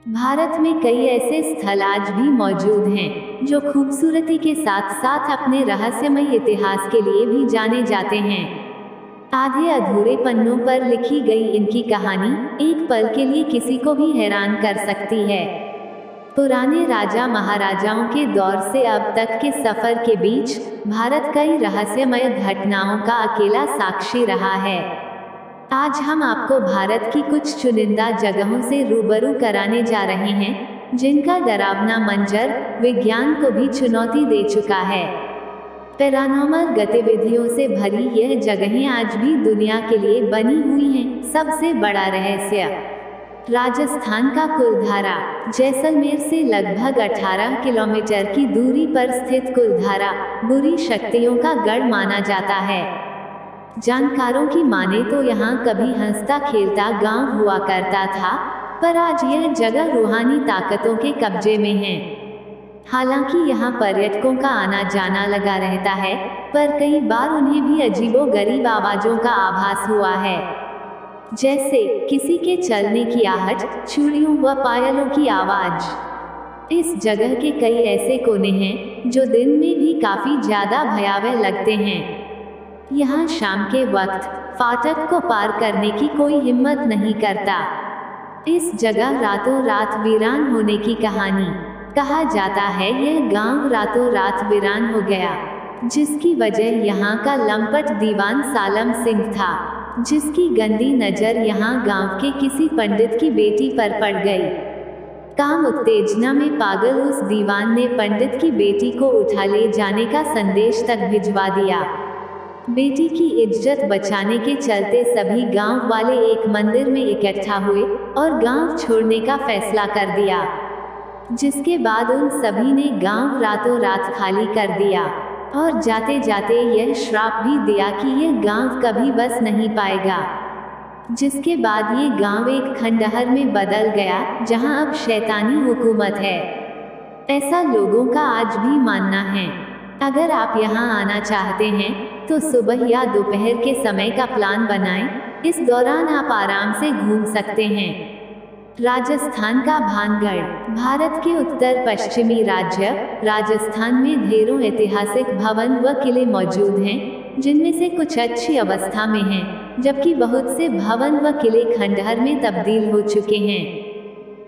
भारत में कई ऐसे स्थल आज भी मौजूद हैं जो खूबसूरती के साथ साथ अपने रहस्यमय इतिहास के लिए भी जाने जाते हैं। आधे अधूरे पन्नों पर लिखी गई इनकी कहानी एक पल के लिए किसी को भी हैरान कर सकती है। पुराने राजा महाराजाओं के दौर से अब तक के सफर के बीच भारत कई रहस्यमय घटनाओं का अकेला साक्षी रहा है। आज हम आपको भारत की कुछ चुनिंदा जगहों से रूबरू कराने जा रहे हैं जिनका डरावना मंजर विज्ञान को भी चुनौती दे चुका है। पैरानॉर्मल गतिविधियों से भरी यह जगहें आज भी दुनिया के लिए बनी हुई हैं। सबसे बड़ा रहस्य राजस्थान का कुलधारा। जैसलमेर से लगभग 18 किलोमीटर की दूरी पर स्थित कुलधारा बुरी शक्तियों का गढ़ माना जाता है। जानकारों की माने तो यहाँ कभी हंसता खेलता गांव हुआ करता था, पर आज यह जगह रूहानी ताकतों के कब्जे में है। हालांकि यहाँ पर्यटकों का आना जाना लगा रहता है, पर कई बार उन्हें भी अजीबोगरीब आवाज़ों का आभास हुआ है, जैसे किसी के चलने की आहट, चूड़ियों व पायलों की आवाज़। इस जगह के कई ऐसे कोने हैं जो दिन में भी काफ़ी ज़्यादा भयावह लगते हैं। यहाँ शाम के वक्त फाटक को पार करने की कोई हिम्मत नहीं करता। इस जगह रातों रात वीरान होने की कहानी। कहा जाता है यह गांव रातों रात वीरान हो गया, जिसकी वजह यहाँ का लंपट दीवान सालम सिंह था, जिसकी गंदी नज़र यहाँ गांव के किसी पंडित की बेटी पर पड़ गई। काम उत्तेजना में पागल उस दीवान ने पंडित की बेटी को उठा ले जाने का संदेश तक भिजवा दिया। बेटी की इज्जत बचाने के चलते सभी गांव वाले एक मंदिर में इकट्ठा हुए और गांव छोड़ने का फैसला कर दिया, जिसके बाद उन सभी ने गांव रातों रात खाली कर दिया और जाते जाते यह श्राप भी दिया कि यह गांव कभी बस नहीं पाएगा। जिसके बाद ये गांव एक खंडहर में बदल गया जहां अब शैतानी हुकूमत है। ऐसा लोगों का आज भी मानना है। अगर आप यहां आना चाहते हैं तो सुबह या दोपहर के समय का प्लान बनाएं। इस दौरान आप आराम से घूम सकते हैं। राजस्थान का भानगढ़। भारत के उत्तर पश्चिमी राज्य राजस्थान में ढेरों ऐतिहासिक भवन व किले मौजूद हैं, जिनमें से कुछ अच्छी अवस्था में हैं, जबकि बहुत से भवन व किले खंडहर में तब्दील हो चुके हैं।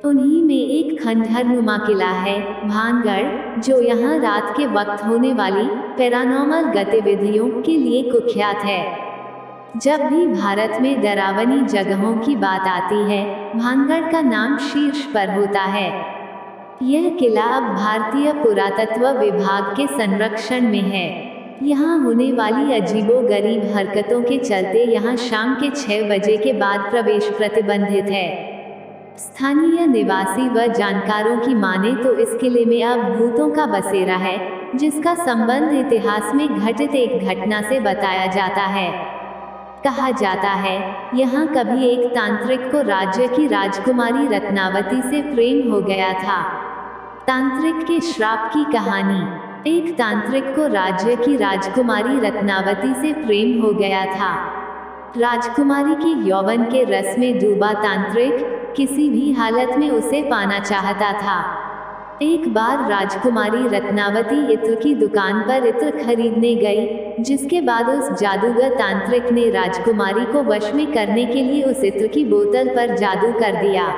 उन्हीं में एक खंडहरनुमा किला है भानगढ़, जो यहाँ रात के वक्त होने वाली पैरानॉर्मल गतिविधियों के लिए कुख्यात है। जब भी भारत में डरावनी जगहों की बात आती है, भानगढ़ का नाम शीर्ष पर होता है। यह किला अब भारतीय पुरातत्व विभाग के संरक्षण में है। यहाँ होने वाली अजीबोगरीब हरकतों के चलते यहाँ शाम के 6 बजे के बाद प्रवेश प्रतिबंधित है। स्थानीय निवासी व जानकारों की माने तो इस किले में अब भूतों का बसेरा है, जिसका संबंध इतिहास में घटित एक घटना से बताया जाता है। कहा जाता है यहाँ कभी एक तांत्रिक को राज्य की राजकुमारी रत्नावती से प्रेम हो गया था। तांत्रिक के श्राप की कहानी। एक तांत्रिक को राज्य की राजकुमारी रत्नावती से प्रेम हो गया था। राजकुमारी के यौवन के रस में डूबा तांत्रिक किसी भी हालत में उसे पाना चाहता था। एक बार राजकुमारी रत्नावती इत्र की दुकान पर इत्र खरीदने गई, जिसके बाद उस जादूगर तांत्रिक ने राजकुमारी को वश में करने के लिए उस इत्र की बोतल पर जादू कर दिया।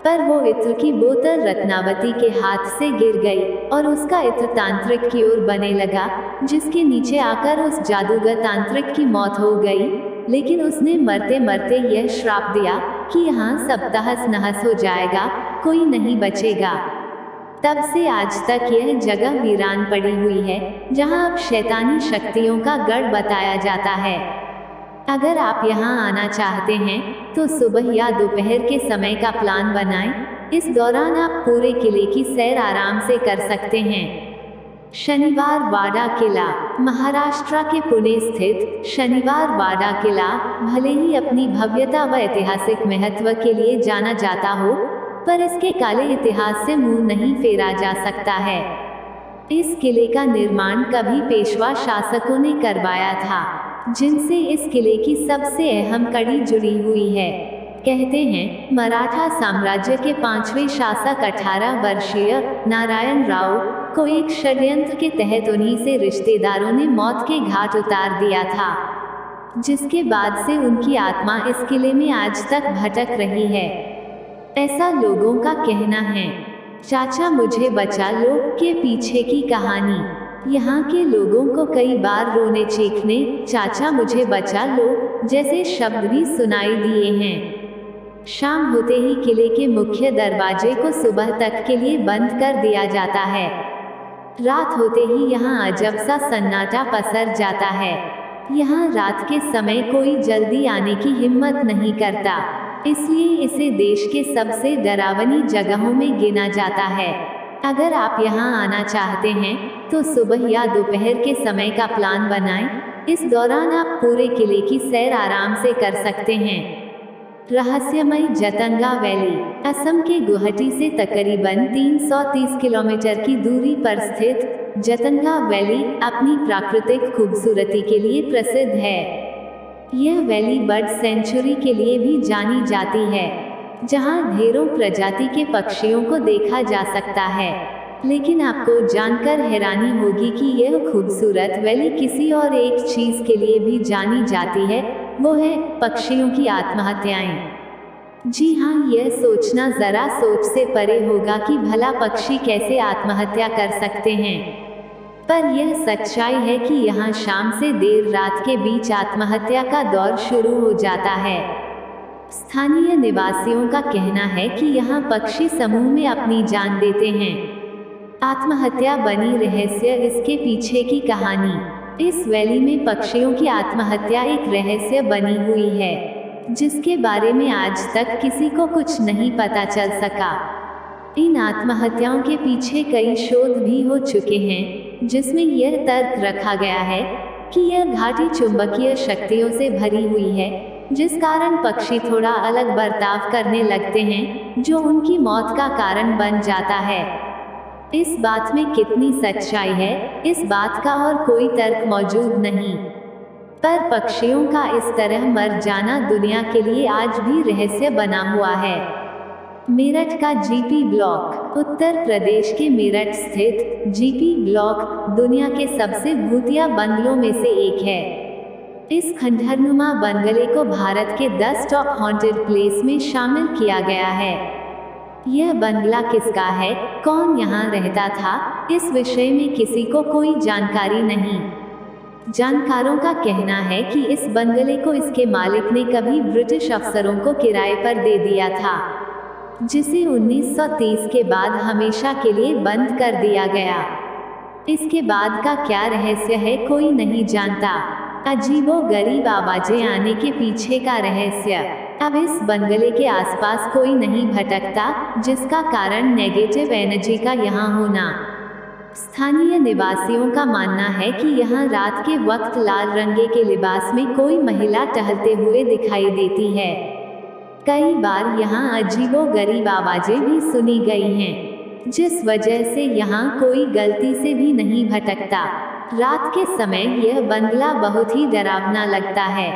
पर वो इत्र की बोतल रत्नावती के हाथ से गिर गई और उसका इत्र तांत्रिक की ओर बने लगा, जिसके नीचे आकर उस जादूगर तांत्रिक की मौत हो गई। लेकिन उसने मरते मरते यह श्राप दिया कि यहाँ सब तहस नहस हो जाएगा, कोई नहीं बचेगा। तब से आज तक यह जगह वीरान पड़ी हुई है, जहाँ अब शैतानी शक्तियों का गढ़ बताया जाता है। अगर आप यहाँ आना चाहते हैं तो सुबह या दोपहर के समय का प्लान बनाएं। इस दौरान आप पूरे किले की सैर आराम से कर सकते हैं। शनिवार वाड़ा किला। महाराष्ट्र के पुणे स्थित शनिवार वाड़ा किला भले ही अपनी भव्यता व ऐतिहासिक महत्व के लिए जाना जाता हो, पर इसके काले इतिहास से मुंह नहीं फेरा जा सकता है। इस किले का निर्माण कभी पेशवा शासकों ने करवाया था, जिनसे इस किले की सबसे अहम कड़ी जुड़ी हुई है। कहते हैं मराठा साम्राज्य के 5वें शासक 18 वर्षीय नारायण राव को एक षड्यंत्र के तहत उन्हीं से रिश्तेदारों ने मौत के घाट उतार दिया था, जिसके बाद से उनकी आत्मा इस किले में आज तक भटक रही है। ऐसा लोगों का कहना है। चाचा मुझे बचा लो के पीछे की कहानी। यहाँ के लोगों को कई बार रोने चीखने चाचा मुझे बचा लो जैसे शब्द भी सुनाई दिए हैं। शाम होते ही किले के मुख्य दरवाजे को सुबह तक के लिए बंद कर दिया जाता है। रात होते ही यहाँ अजब सा सन्नाटा पसर जाता है। यहाँ रात के समय कोई जल्दी आने की हिम्मत नहीं करता, इसलिए इसे देश के सबसे डरावनी जगहों में गिना जाता है। अगर आप यहाँ आना चाहते हैं तो सुबह या दोपहर के समय का प्लान बनाएं। इस दौरान आप पूरे किले की सैर आराम से कर सकते हैं। रहस्यमय जतंगा वैली असम के गुवाहाटी से तकरीबन 330 किलोमीटर की दूरी पर स्थित जतंगा वैली अपनी प्राकृतिक खूबसूरती के लिए प्रसिद्ध है। यह वैली बर्ड सेंचुरी के लिए भी जानी जाती है, जहां ढेरों प्रजाति के पक्षियों को देखा जा सकता है। लेकिन आपको जानकर हैरानी होगी कि यह खूबसूरत वैली किसी और एक चीज के लिए भी जानी जाती है, वो है पक्षियों की आत्महत्याएं। जी हाँ, यह सोचना जरा सोच से परे होगा कि भला पक्षी कैसे आत्महत्या कर सकते हैं, पर यह सच्चाई है कि यहाँ शाम से देर रात के बीच आत्महत्या का दौर शुरू हो जाता है। स्थानीय निवासियों का कहना है कि यहाँ पक्षी समूह में अपनी जान देते हैं। आत्महत्या बनी रहस्य इसके पीछे की कहानी। इस वैली में पक्षियों की आत्महत्या एक रहस्य बनी हुई है, जिसके बारे में आज तक किसी को कुछ नहीं पता चल सका। इन आत्महत्याओं के पीछे कई शोध भी हो चुके हैं, जिसमें यह तर्क रखा गया है कि यह घाटी चुंबकीय शक्तियों से भरी हुई है, जिस कारण पक्षी थोड़ा अलग बर्ताव करने लगते हैं, जो उनकी मौत का कारण बन जाता है। इस बात में कितनी सच्चाई है, इस बात का और कोई तर्क मौजूद नहीं, पर पक्षियों का इस तरह मर जाना दुनिया के लिए आज भी रहस्य बना हुआ है। मेरठ का जीपी ब्लॉक। उत्तर प्रदेश के मेरठ स्थित जीपी ब्लॉक दुनिया के सबसे भूतिया बंगलों में से एक है। इस खंडहरनुमा बंगले को भारत के 10 टॉप हॉन्टेड प्लेस में शामिल किया गया है। यह बंगला किसका है, कौन यहाँ रहता था, इस विषय में किसी को कोई जानकारी नहीं। जानकारों का कहना है कि इस बंगले को इसके मालिक ने कभी ब्रिटिश अफसरों को किराए पर दे दिया था, जिसे 1930 के बाद हमेशा के लिए बंद कर दिया गया। इसके बाद का क्या रहस्य है कोई नहीं जानता। अजीबोगरीब आवाजें आने के पीछे का रहस्य। अब इस बंगले के आसपास कोई नहीं भटकता, जिसका कारण नेगेटिव एनर्जी का यहाँ होना। स्थानीय निवासियों का मानना है कि यहाँ रात के वक्त लाल रंगे के लिबास में कोई महिला टहलते हुए दिखाई देती है। कई बार यहाँ अजीबोगरीब आवाजें भी सुनी गई हैं, जिस वजह से यहाँ कोई गलती से भी नहीं भटकता। रात के समय यह बंगला बहुत ही डरावना लगता है।